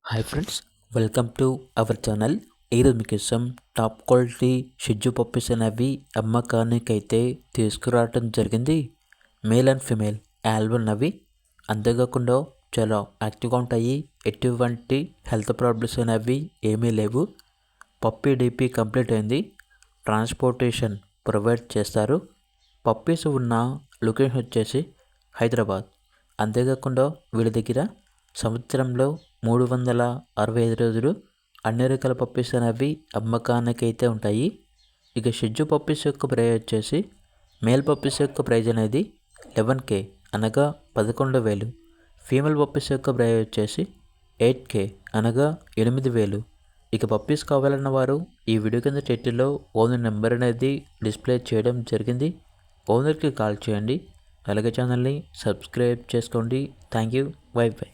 Hi friends, welcome to our channel. ఈరోజు మీకోసం top quality షిజ్జు puppies అనేవి అమ్మకానికైతే తీసుకురావటం జరిగింది. మేల్ అండ్ ఫిమేల్ ఆల్బన్ అవి. అంతేకాకుండా చాలా యాక్టివ్గా ఉంటాయి. ఎటువంటి హెల్త్ ప్రాబ్లమ్స్ అనేవి ఏమీ లేవు. పప్పీ డీపీ కంప్లీట్ అయింది. ట్రాన్స్పోర్టేషన్ ప్రొవైడ్ చేస్తారు. పప్పీస్ ఉన్న లొకేషన్ వచ్చేసి హైదరాబాద్. అంతేకాకుండా వీళ్ళ దగ్గర సంవత్సరంలో 365 రోజులు అన్ని రకాల పప్పీస్ అనేవి అమ్మకానికైతే ఉంటాయి. ఇక షిజ్జు పప్పీస్ యొక్క ప్రైజ్ వచ్చేసి మేల్ పప్పీస్ యొక్క ప్రైజ్ అనేది 11K అనగా 11,000. ఫీమేల్ పప్పీస్ యొక్క ప్రైజ్ వచ్చేసి 8K అనగా 8,000. ఇక పప్పీస్ కావాలన్న వారు ఈ వీడియో కింద టైటిల్లో ఓనర్ నెంబర్ అనేది డిస్ప్లే చేయడం జరిగింది. ఓనర్కి కాల్ చేయండి. అలాగే ఛానల్ని సబ్స్క్రైబ్ చేసుకోండి. Thank you. By by.